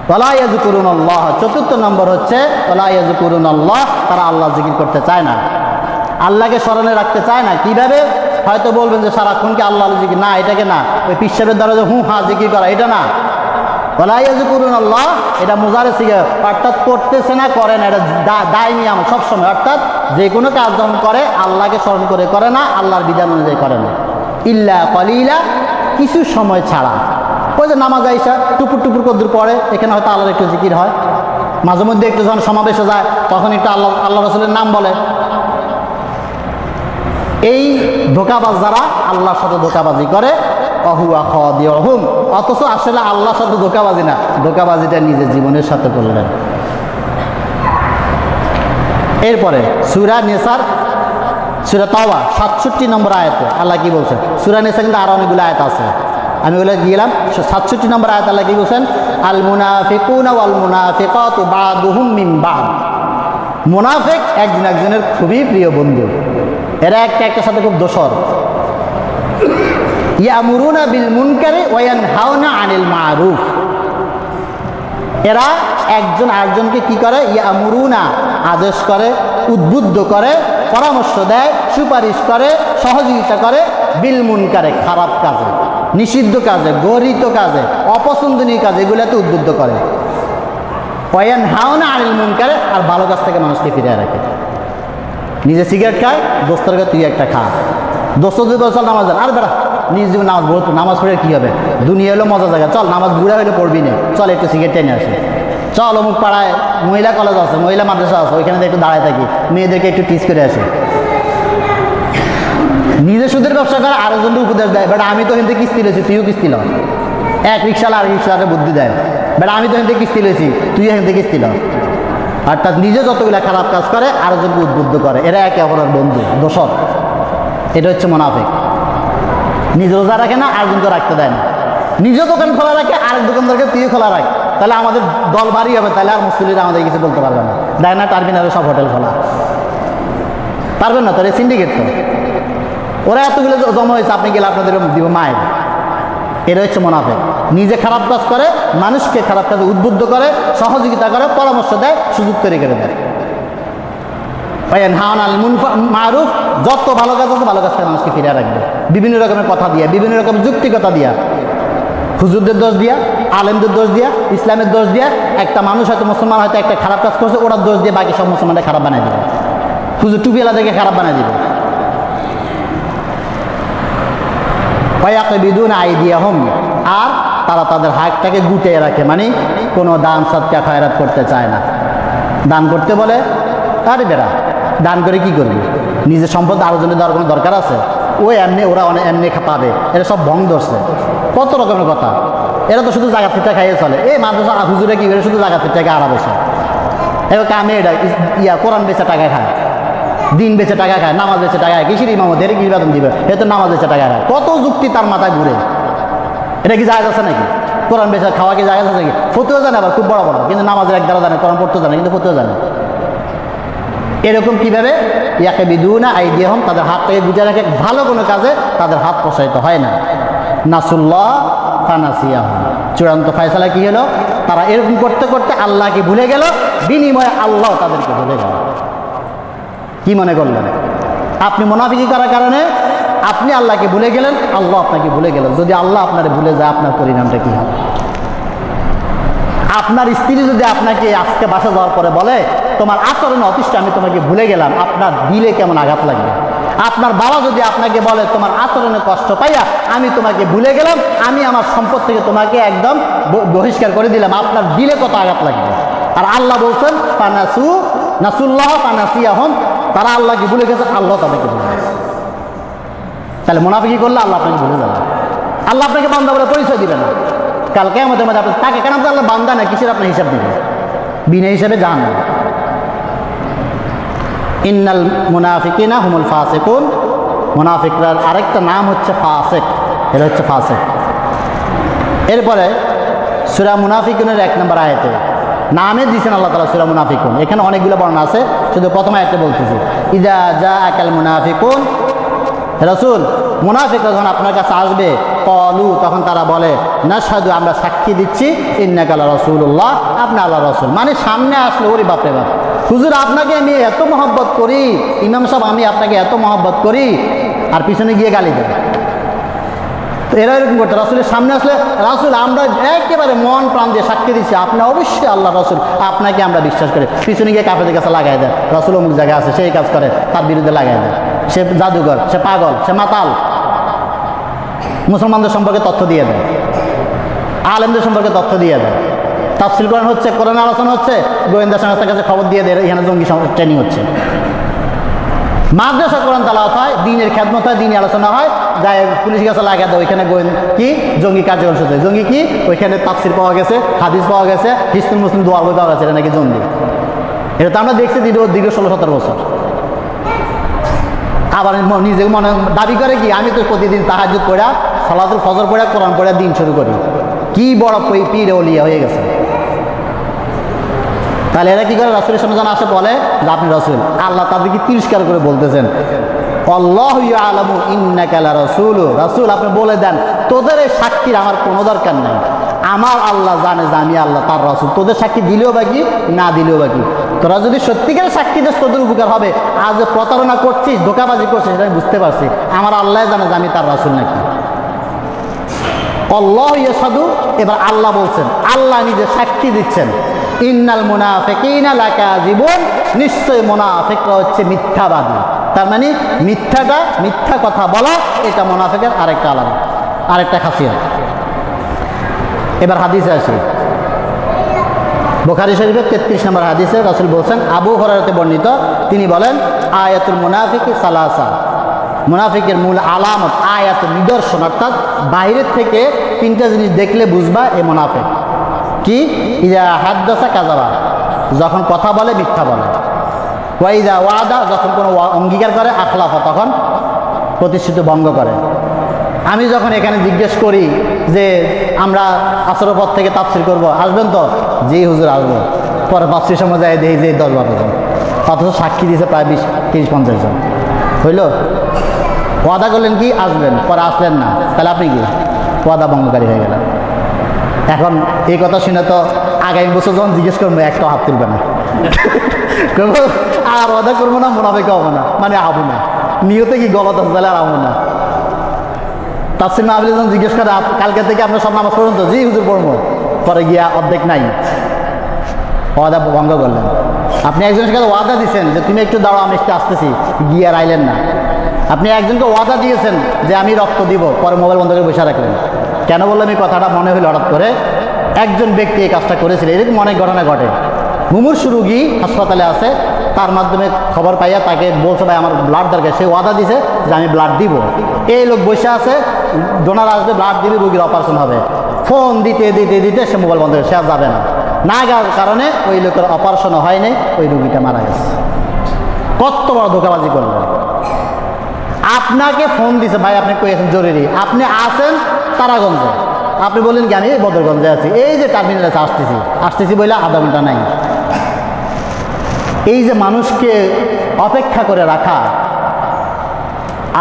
ওয়ালা ইয়াযকুরুনাল্লাহ, 4 নম্বর হচ্ছে ওয়ালা ইয়াযকুরুনাল্লাহ, তারা আল্লাহ জিকির করতে চায় না, আল্লাহকে স্মরণে রাখতে চায় না। কিভাবে? হয়তো বলবেন যে সারাক্ষণ কি আল্লাহ জিকির? না, এটাকে না। ওই পীর সাহেবের দ্বারা যে হু হা জিকির করা, এটা না। ওয়ালা ইয়াযকুরুনাল্লাহ, এটা মুজারে সিগা, অর্থাৎ করতেছে না, করে না, এটা দায়মি আমল সবসময়। অর্থাৎ যে কোনো কাজ যখন করে আল্লাহকে স্মরণ করে করে না, আল্লাহর বিধান অনুযায়ী করে না। ইল্লা কলিলা, কিছু সময় ছাড়া। ওই যে নামাজ আইসা টুপুর টুপুর কদ্দুর পড়ে, এখানে হয়তো আল্লাহর একটু জিকির হয়, মাঝে মধ্যে একটু যখন সমাবেশে যায় তখন একটু আল্লাহ রাসূলের নাম বলে। এই ধোঁকাবাজ যারা আল্লাহর সাথে ধোঁকাবাজি করে, অহুয়া খাদিউহুম, অথচ আসলে আল্লাহর সাথে ধোঁকাবাজি না, ধোঁকাবাজিটা নিজের জীবনের সাথে করলেন। এরপরে সূরা নিসার, সূরা তাওবা 67 নম্বর আয়াতে আল্লাহ কি বলছেন? সূরা নিসা কিন্তু আরো অনেকগুলো আয়াত আছে, আমি ওগুলো গেলাম। 67 নম্বর আয়াত আল্লাহ কি বলছেন? আল মুনাফিকুনা ওয়াল মুনাফিকাতু বাদুহুম মিন বাদ। মুনাফিক একজন একজনের খুবই প্রিয় বন্ধু, এরা একটা একটার সাথে খুব দোসর। ইয়ামুরুনা বিল মুনকারি ওয়া ইয়ানহাউনা আনিল মারুফ, এরা একজন আরেকজনকে কি করে? ইয়ামুরুনা, আদেশ করে, উদ্বুদ্ধ করে, পরামর্শ দেয়, সুপারিশ করে, সহযোগিতা করে, বিল মুনকারে, খারাপ কাজে, নিষিদ্ধ কাজে, গরিত কাজে, অপছন্দনীয় কাজে, এগুলোতে উদ্বুদ্ধ করে। ওয়া ইয়ানহাউনা আনিল মুনকারে, আর ভালো কাজ থেকে মানুষকে ফিরিয়ে রাখে। নিজে সিগারেট খায়, দোস্তরকে তুই একটা খা, দোস্ত যদি চল নামাজ, আর বেড়া নিজ জীবন নামাজ পড়ো, নামাজ পড়ে কী হবে? দুনিয়া হলো মজা জায়গা, চল নামাজ বুড়া হলে পড়বি না, চল একটু সিগারেট টেনে আসে, চল অমুক পাড়ায় মহিলা কলেজ আছে, মহিলা মাদ্রাসা আছে, ওইখানে একটু দাঁড়ায় থাকি, মেয়েদেরকে একটু টিচ করে আসে। নিজে সুদের ব্যবসা করে, আরেকজনকে উপদেশ দেয়, বেটা আমি তো কিন্তু কিস্তি লইছি, তুইও কিস্তি ল। এক রিক্সালা আর রিক্সালাকে বুদ্ধি দেয়, বেটা আমি তো কিন্তু কিস্তি লইছি, তুই এখান থেকে কিস্তি ল। অর্থাৎ নিজে যতগুলো খারাপ কাজ করে আরেকজনকে উদ্বুদ্ধ করে, এরা একে অপরের বন্ধু, দোষক। এটা হচ্ছে মুনাফিক। নিজে রোজা রাখে না, আরেকজনকে রাখতে দেয় না। নিজে দোকান খোলা রাখে, আরেক দোকানদারকে তুই খোলা রাখ, তাহলে আমাদের দল ভারী হবে, তাহলে আর মুসলিমরা আমাদের কিছু বলতে পারবে না। দেয় না, টার্মিনালে সব হোটেল খোলা, পারবেন না, তাহলে সিন্ডিকেট তো। ওরা এতগুলো জমা হয়েছে, আপনি গেলে আপনাদের দিব মায়ের। এটা হচ্ছে মুনাফিক। নিজে খারাপ কাজ করে, মানুষকে খারাপ কাজে উদ্বুদ্ধ করে, সহযোগিতা করে, পরামর্শ দেয়, সুযোগ তৈরি করে দেয়। মারুফ, যত ভালো কাজ আছে ভালো কাজ থেকে মানুষকে ফিরে রাখবে, বিভিন্ন রকমের কথা দিয়া, বিভিন্ন রকমের যুক্তিকতা দিয়া, হুজুরদের দোষ দিয়া, আলেমদের দোষ দিয়া, ইসলামের দোষ দিয়া। একটা মানুষ হয়তো মুসলমান হয়তো একটা খারাপ কাজ করছে, ওরার দোষ দিয়ে বাকি সব মুসলমানদের খারাপ বানাই দিবে, হুজুর টুপিওয়ালাদেরকে খারাপ বানাই দিবে। ওয়ায়াকবিদুনা আইদিয়াহুম, আর তারা তাদের হাতটাকে গুটিয়ে রাখে, মানে কোনো দান সদকা খয়রাত করতে চায় না। দান করতে বলে, আরে বেড়া দান করে কি করবি? নিজের সম্পদ আরেকজনের দেওয়ার কোনো দরকার আছে? ওই এমনি, ওরা অনেক এমনি পাবে, এটা সব ভং ধরছে, কত রকমের কথা। এরা তো শুধু জায়গা ফিরটা খাইয়ে চলে। এই মাদ্রাসা হুজুরে কি করে? শুধু জায়গা ফিরটাকে আড়া বসে, এবার কামে এটা কোরআন বেচে টাকা খায়, দিন বেচে টাকা খায়, নামাজ বেচে টাকা খায়, কিসের ইমামত, এর কি বেতন দিবে? এ তো নামাজ বেচে টাকা খায়। কত যুক্তি তার মাথায় ঘুরে। এটা কি জায়েজ আছে নাকি? কোরআন বেচে খাওয়া কি জায়েজ আছে নাকি? ফতুয়া জানে আবার খুব বড় বড়, কিন্তু নামাজের এক দ্বারা জানে, কোরআন পড়তে জানে, কিন্তু ফতুয়া জানে। এরকম কিভাবে? ইয়াকবিদুনা আইদিয়াহুম, তাদের হাতটাকে গুটিয়ে রাখে, ভালো কোনো কাজে তাদের হাত প্রসারিত হয় না। নাসুল্লাহ ফানাসিয়াহুম, চূড়ান্ত ফয়সালা কি হলো? তারা এরকম করতে করতে আল্লাহকে ভুলে গেল, বিনিময়ে আল্লাহ তাদেরকে ভুলে গেল। কি মনে করলেন? আপনি মুনাফিকি করার কারণে আপনি আল্লাহকে ভুলে গেলেন, আল্লাহ আপনাকে ভুলে গেলেন। যদি আল্লাহ আপনার ভুলে যায়, আপনার পরিণামটা কি হবে? আপনার স্ত্রী যদি আপনাকে আজকে বাসা যাওয়ার পরে বলে, তোমার আচরণে অতিষ্ঠ, আমি তোমাকে ভুলে গেলাম, আপনার দিলে কেমন আঘাত লাগবে? আপনার বাবা যদি আপনাকে বলে, তোমার আচরণে কষ্ট পাইয়া আমি তোমাকে ভুলে গেলাম, আমি আমার সম্পদ থেকে তোমাকে একদম বহিষ্কার করে দিলাম, আপনার দিলে কত আঘাত লাগবে? আর আল্লাহ বলছেন নাসুল্লাহ ফানাসিয়াহুম, তারা আল্লাহকে ভুলে গেছে, আল্লাহ তাদেরকে ভুলে গেছে। তাহলে মুনাফিকি করলে আল্লাহ আপনাকে ভুলে যাবে, আল্লাহ আপনাকে বান্দা বলে পরিচয় দিবে না। কাল কিয়ামতের মধ্যে আপনি তাকে কেন আল্লাহ বান্দা না, কিসের আপনার হিসাব দিবে? বিনা হিসাবে জাহান্নাম। ইন্নাল মুনাফিকিনা হুমুল ফাসিকুন, মুনাফিকরার আরেকটা নাম হচ্ছে ফাসিক, এটা হচ্ছে ফাসিক। এরপরে সূরা মুনাফিকুনের 1 নম্বর আয়াতে নামে দিয়েছেন আল্লাহ তাআলা সূরা মুনাফিকুন। এখানে অনেকগুলো বর্ণনা আছে, শুধু প্রথম আয়াতে বলতেছি, ইযা জাআকাল মুনাফিকুন, রাসূল মুনাফিকরা যখন আপনার কাছে আসবে, ক্বালু, তখন তারা বলে, নাশহাদু, আমরা সাক্ষী দিচ্ছি, ইন্নাকা লারাসূলুল্লাহ, আপনি আল্লাহর রাসূল। মানে সামনে আসলে, ওরে বাপরে বাপ, হুজুর আপনাকে আমি এত মহব্বত করি, ইমাম সাহেব আমি আপনাকে এত মহব্বত করি, আর পিছনে গিয়ে গালি দেবে। তো এরা এরকম করতো, রাসূলের সামনে আসলে, রাসূল আমরা একেবারে মন প্রাণ দিয়ে সাক্ষী দিচ্ছি আপনি অবশ্যই আল্লাহ রাসূল, আপনাকে আমরা বিশ্বাস করি। পিছনে গিয়ে কাফেরদের কাছে লাগাই দেয়, রাসূল অমুক জায়গায় আছে, সেই কাজ করে, তার বিরুদ্ধে লাগাই দেয়, সে জাদুঘর, সে পাগল, সে মাতাল। মুসলমানদের সম্পর্কে তথ্য দিয়ে দেয়, আলেমদের সম্পর্কে তথ্য দিয়ে দেয়, তাফসীর কোরআন হচ্ছে, কোরআন আলোচনা হচ্ছে, গোয়েন্দা সংস্থার কাছে খবর দিয়ে দেয় এখানে জঙ্গি ট্রেনিং হচ্ছে। মাদ্রাসা কোরআন তেলাওয়াত হয়, দ্বীনের খেদমত হয়, দ্বীনি আলোচনা হয়, যায় পুলিশ কাছে লাগা দেয়, ওইখানে কি জঙ্গি কার্যক্রম শুরু হয়। জঙ্গি কি? ওইখানে তাফসীর পাওয়া গেছে, হাদিস পাওয়া গেছে, হিজতুল মুসলিম দোয়ার বই পাওয়া গেছে, এটা নাকি জঙ্গি। এটা তো আমরা দেখছি দীর্ঘ 16-17 বছর। আবার নিজে মনে দাবি করে কি আমি তো প্রতিদিন তাহাজ্জুদ পড়া, সালাতুল ফজর পড়া, কোরআন পড়া দিন শুরু করি। কি বড় পীর ওলিয়া হয়ে গেছে। তাহলে এরা কি করে? রাসূলের সামনে যখন আসে বলে যে আপনি রাসূল, আল্লাহ তাদেরকে তিরস্কার করে বলতেছেন আল্লাহু ইয়ালামু ইন্নাকা লারাসূল, রাসূল আপনি বলে দেন তোদের এই সাক্ষীর আমার কোনো দরকার নাই, আমার আল্লাহ জানে যে আমি আল্লাহ তার রাসূল, তোদের সাক্ষী দিলেও বাকি না দিলেও বাকি, তোরা যদি সত্যিকারের সাক্ষী দিস তোদের উপকার হবে। আজ প্রতারণা করছিস, ধোঁকাবাজি করছিস, এটা আমি বুঝতে পারছি, আমার আল্লাহ জানে যে আমি তার রাসূল নাকি। আল্লাহু ইয়াশহাদু, এবার আল্লাহ বলছেন, আল্লাহ নিজে সাক্ষী দিচ্ছেন, ইন্নাল মুনাফিকিনা লাকাযিবুন, নিশ্চয় মুনাফিকরা হচ্ছে মিথ্যাবাদী। তার মানে মিথ্যা কথা বলা, এটা মুনাফিকের আরেকটা খাসিয়াত। এবার হাদিসে আসি, বুখারী শরীফের 33 নম্বর হাদিসে রাসূল বলছেন, আবু হুরায়রাতে বর্ণিত, তিনি বলেন আয়াতুল মুনাফিকি সালাসা, মুনাফিকের মূল আলামত, আয়াত নিদর্শন, অর্থাৎ বাইরের থেকে 3টা জিনিস দেখলে বুঝবা এ মুনাফিক। কি? ইযা হাদ্দাসা কাযাবা, যখন কথা বলে মিথ্যা বলে, ওয়া ইযা ওয়াদা, যখন কোনো অঙ্গীকার করে, আখলাফা, তখন প্রতিশ্রুতি ভঙ্গ করে। আমি যখন এখানে জিজ্ঞেস করি যে আমরা আসরের পর থেকে তাফসীর করব, আসবেন তো? জি হুজুর আসবো। পরে তাফসীর সময় যায় দেখি যে 10-12 জন, অথচ সাক্ষী দিয়েছে প্রায় 20-30-50 জন। হইল? ওয়াদা করলেন কি আসবেন, পরে আসলেন না, তাহলে আপনি কি ওয়াদা ভঙ্গকারী হয়ে গেলেন। এখন এই কথা শুনে তো আগামী বছর যখন জিজ্ঞেস করবো একটা হাত তুলবে না, আর ওয়াদা করবো না, মুনাফিক হবো না, মানে আবু না, নিয়তে কি গলত আছে, তাহলে আর আবু না। তাফসীর মাহফিলে যখন জিজ্ঞেস করে কালকে থেকে আপনার সব নামাজ পড়ুন তো, জি হুজুর পড়বো, পরে গিয়া অর্ধেক নাই, ওয়াদা ভঙ্গ করলেন। আপনি একজনের কাছে ওয়াদা দিচ্ছেন যে তুমি একটু দাঁড়াও আমি একটু আসতেছি, গিয়ে আর আইলেন না। আপনি একজনকে ওয়াদা দিয়েছেন যে আমি রক্ত দিব, পরে মোবাইল বন্ধ করে বসে রাখলেন। কেন বললাম এই কথাটা? মনে হলো হঠাৎ করে একজন ব্যক্তি এই কাজটা করেছিল, এরকম অনেক ঘটনা ঘটে। মুমূর্ষু রোগী হাসপাতালে আছে, তার মাধ্যমে খবর পাইয়া তাকে বলছে ভাই আমার ব্লাড দরকার, সে ওয়াদা দিছে যে আমি ব্লাড দিব। এই লোক বসে আছে, ডোনার আসবে, ব্লাড দিবে, রোগীর অপারেশন হবে, ফোন দিতে দিতে দিতে সে মোবাইল বন্ধ করে, সে আর যাবে না যাওয়ার কারণে ওই লোকের অপারেশনও হয় নাই, ওই রোগীটা মারা গেছে। কত বড় ধোঁকাবাজি করলেন। আপনাকে ফোন দিছে ভাই আপনি কই আছেন, জরুরি, আপনি আছেন তারাগঞ্জে, আপনি বললেন কি আমি বদরগঞ্জে আছি, এই যে টার্মিনাল আছে আসতেছি বলে আধা ঘন্টা নাই। এই যে মানুষকে অপেক্ষা করে রাখা,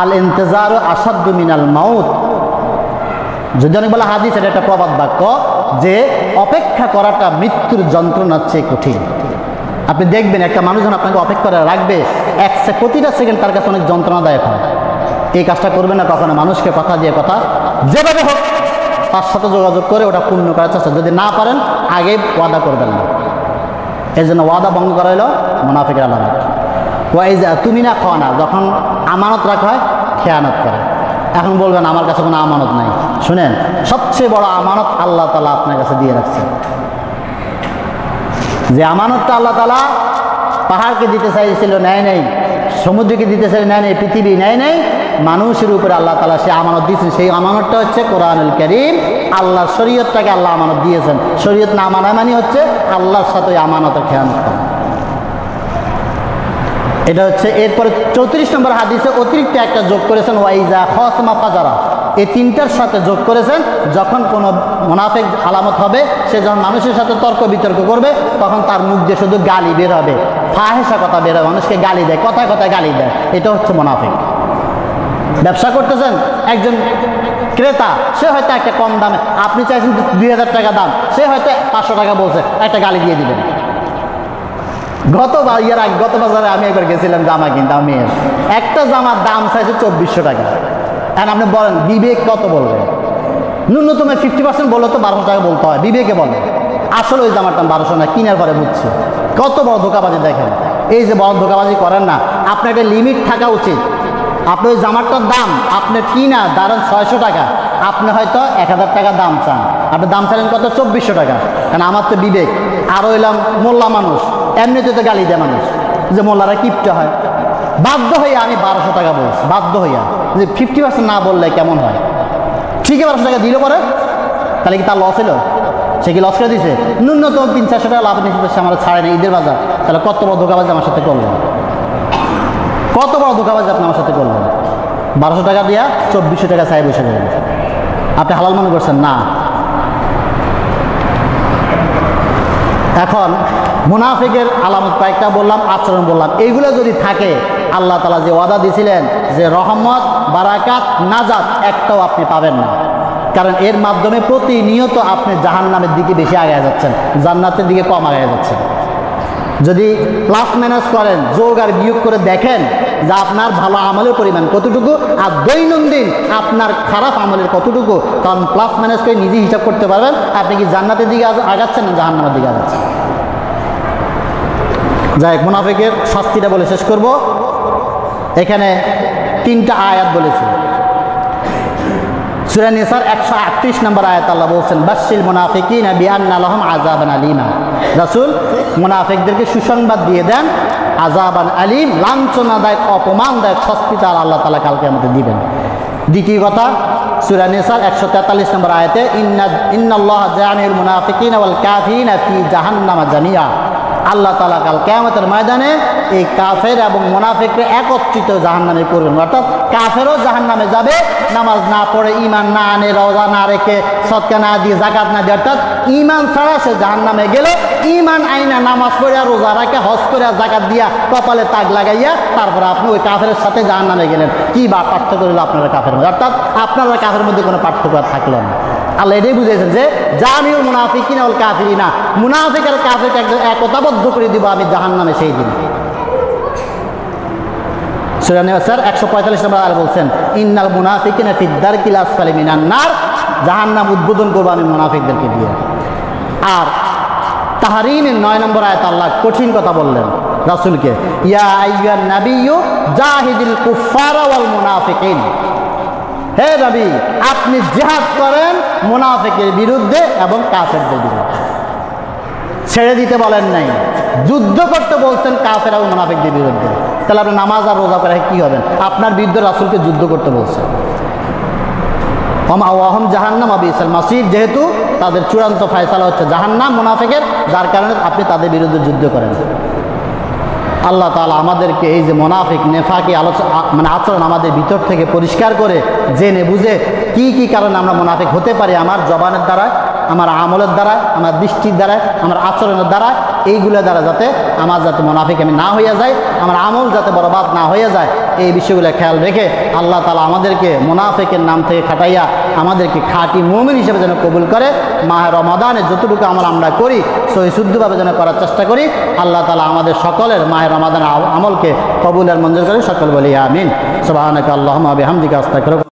আল ইন্তেজারু আসাদ্দু মিনাল মাউত, যদি অনেক বলা হাদিস, এটা একটা প্রবাদ বাক্য যে অপেক্ষা করাটা মৃত্যুর যন্ত্রণার চেয়ে কঠিন। আপনি দেখবেন একটা মানুষ যখন আপনাকে অপেক্ষা করে রাখবে, প্রতিটা সেকেন্ড তার কাছে অনেক যন্ত্রণাদায়ক হয়। এই কাজটা করবে না কখনো, মানুষকে কথা দিয়ে কথা যেভাবে হোক তার সাথে যোগাযোগ করে ওটা পূর্ণ করার চেষ্টা, যদি না পারেন আগে ওয়াদা করবেন না। এই জন্য ওয়াদা ভঙ্গ করা হলো মুনাফিকের আলামত। ওয়াইজা তুমি না খাওয়া না, যখন আমানত রাখা হয় খেয়ানত করে। এখন বলবেন আমার কাছে কোনো আমানত নাই, শুনেন সবচেয়ে বড় আমানত আল্লাহ তাআলা আপনার কাছে দিয়ে রাখছে। যে আমানতটা আল্লাহ তাআলা পাহাড়কে দিতে চাইছিল নেয় নেই, সমুদ্রকে দিতে চাই নেয় নেই, পৃথিবী নেয় নেই, মানুষের উপরে আল্লাহ তাআলা সে আমানত দিয়েছেন। সেই আমানতটা হচ্ছে কোরআনুল কারীম, আল্লাহর শরীয়তটাকে আল্লাহ আমানত দিয়েছেন। শরীয়ত না মানা মানে হচ্ছে আল্লাহর সাথে আমানতের খেয়ানত করা। এটা হচ্ছে এরপরে 34 নম্বর হাদিসে অতিরিক্ত একটা যোগ করেছেন, ওয়াইজা খাসমা ফাজারা, এই তিনটার সাথে যোগ করেছেন যখন কোনো মুনাফিক আলামত হবে, সে যখন মানুষের সাথে তর্ক বিতর্ক করবে তখন তার মুখ দিয়ে শুধু গালি বের হবে, ফাহেসা কথা বের হবে, মানুষকে গালি দেয়, কথায় কথায় গালি দেয়, এটা হচ্ছে মুনাফিক। ব্যবসা করতেছেন, একজন ক্রেতা, সে হয়তো একটা কম দামে, আপনি চাইছেন 2000 টাকা দাম, সে হয়তো 500 টাকা বলছে, একটা গালি দিয়ে দিবেন। গত বাজারে আমি একবার গেছিলাম জামা কিনতে, একটা জামার দাম চাইছে 2400 টাকা। এখন আপনি বলেন বিবেক কত বলবে? ন্যূনতম 50% বললে তো 1200 টাকা বলতে হয়, বিবেকে বলে। আসলে ওই জামার দাম 1200 না, কেনার পরে বুঝছি। কত বড় ধোকাবাজি দেখেন। এই যে বড় ধোকাবাজি করেন না, আপনার একটা লিমিট থাকা উচিত। আপনি ওই জামারটার দাম আপনার কিনা দাঁড়ান 600 টাকা, আপনি হয়তো 1000 টাকা দাম চান, আপনি দাম চাইলেন কত 2400 টাকা। কারণ আমার তো বিবেক। আর হইলাম মোল্লা মানুষ, এমনিতে তো গালি দেয় মানুষ যে মোল্লারা কিপটা হয়। বাধ্য হইয়া আমি 1200 টাকা বলছি, বাধ্য হইয়া যে 50% না বললে কেমন হয়। ঠিকই 1200 টাকা দিল পরে, তাহলে কি তার লস হলো? সে কি লস করে দিছে? ন্যূনতম 300-400 টাকা লাভ নিচ্ছে, সে আমার ছাড়ে না ঈদের বাজার। তাহলে কত বড় ধোকাবাজি আমার সাথে করলেন, কত বড় ধোকাবাজি আপনি আমার সাথে করলেন। 1200 টাকা দিয়া 2400 টাকা চাই বসে গেলেন, আপনি হালাল মনে করছেন না। এখন মুনাফিকের আলামত কয়েকটা বললাম, আচরণ বললাম। এইগুলো যদি থাকে, আল্লাহ তাআলা যে ওয়াদা দিয়েছিলেন যে রহমত, বারাকাত, নাজাত, একটাও আপনি পাবেন না। কারণ এর মাধ্যমে প্রতিনিয়ত আপনি জাহান্নামের দিকে বেশি আগায় যাচ্ছেন, জান্নাতের দিকে কম আগায় যাচ্ছেন। যদি প্লাস মাইনাস করেন, যোগ আর বিয়োগ করে দেখেন যে আপনার ভালো আমলের পরিমাণ কতটুকু আর দৈনন্দিন আপনার খারাপ আমলের কতটুকু, কারণ প্লাস মাইনাস করে নিজে হিসাব করতে পারবেন আপনি কি জান্নাতের দিকে আগাচ্ছেন না জাহান্নামের দিকে আগাচ্ছেন। যাই হোক, মুনাফিকের শাস্তিটা বলে শেষ করব। এখানে 3টা আয়াত বলেছি। সূরা নিসার 138 নম্বর আয়াত আল্লাহ বলছেন, বাশশিল মুনাফিকিনা বিআন্না লাহুম আযাবান আলীমা। রাসূল মুনাফিকদেরকে সুসংবাদ দিয়ে দেন, আযাবান আলীম, লাঞ্ছনাদায়ক, অপমানদায়ক শাস্তি তার আল্লাহ তাআলা কাল কিয়ামতে দিবেন। দ্বিতীয় কথা, সূরা নিসার 143 নম্বর আয়াতে, ইন্নাল্লাহা জামিউল মুনাফিকিনা ওয়াল কাফিরিনা ফি জাহান্নামা জামিআ। আল্লাহ তাআলা কাল কিয়ামতের ময়দানে এই কাফের এবং মুনাফিককে একত্রিত জাহান্নামে করবেন। অর্থাৎ কাফেরও জাহান্নামে যাবে, নামাজ না পড়ে, ঈমান না আনে, রোজা না রেখে, সদকা না দিয়ে, যাকাত না দিয়ে, অর্থাৎ ঈমান ছাড়া সে জাহান্নামে গেল। ঈমান আইনা নামাজ পড়ে, রোজা রাখে, হজ করে, যাকাত দিয়া, কপালে তাগ লাগাইয়া তারপরে আপনি ওই কাফের সাথে জাহান্নামে গেলেন। কি বা পার্থক্য হলো আপনারা কাফের মধ্যে? অর্থাৎ আপনারা কাফের মধ্যে কোনো পার্থক্য আর থাকলো না। আল্লাহ এটাই বুঝিয়েছেন যে জামিউল মুনাফিকিনা ওয়াল কাফিরিনা, মুনাফিক আর কাফেরকে একতাবদ্ধ করে দিব আমি জাহান্নামে সেই দিন। সূরা নিসার 145 নম্বর আয়াতে বলছেন, ইন্নাল মুনাফিকিনা ফিদ দারকিল আসফালি মিনান নার, জাহান্নাম উদ্বোধন করব আমি মুনাফিকদেরকে দিয়ে। আর তাহরিমের 9 নম্বর আয়াতে আল্লাহ কঠিন কথা বললেন রাসূলকে, ইয়া আইয়ুহান নাবিয়্যু জাহিদিল কুফারা ওয়াল মুনাফিকিন। হে নবী, আপনি জিহাদ করেন মুনাফিকের বিরুদ্ধে এবং কাফেরদের বিরুদ্ধে। ছেড়ে দিতে বলেন নাই, যুদ্ধ করতে বলছেন কাফের এবং মুনাফিকদের বিরুদ্ধে। তাহলে আপনি নামাজ আর রোজা করে কি হবেন? আপনার বিরুদ্ধে রাসূলকে যুদ্ধ করতে বলছেন। ওয়াহম জাহান্নাম বিসাল মাসির, যেহেতু তাদের চূড়ান্ত ফয়সালা হচ্ছে জাহান্নাম মুনাফিকের, যার কারণে আপনি তাদের বিরুদ্ধে যুদ্ধ করেন। আল্লাহ তাআলা আমাদেরকে এই যে মুনাফিক নেফাকি আচরণ আমাদের ভিতর থেকে পরিষ্কার করে জেনে বুঝে কি কি কারণে আমরা মুনাফিক হতে পারি, আমার জবানের দ্বারা, আমার আমলের দ্বারা, আমার দৃষ্টির দ্বারা, আমার আচরণের দ্বারা, এইগুলো দ্বারা যাতে যাতে মুনাফিক আমি না হইয়া যায়, আমার আমল যাতে বরবাদ না হয়ে যায়, এই বিষয়গুলো খেয়াল রেখে আল্লাহ তাআলা আমাদেরকে মুনাফিকের নাম থেকে খাটাইয়া আমাদেরকে খাঁটি মুমিন হিসেবে যেন কবুল করে। মাহে রমাদানে যতটুকু আমরা করি সহি শুদ্ধভাবে যেন করার চেষ্টা করি। আল্লাহ তাআলা আমাদের সকলের মাহে রমাদানের আমলকে কবুল আর মঞ্জুর করে। সকল বলি আমিন। সুবহানাকা আল্লাহুম্মা ওয়া বিহামদিকা আস্তাগফিরুকা।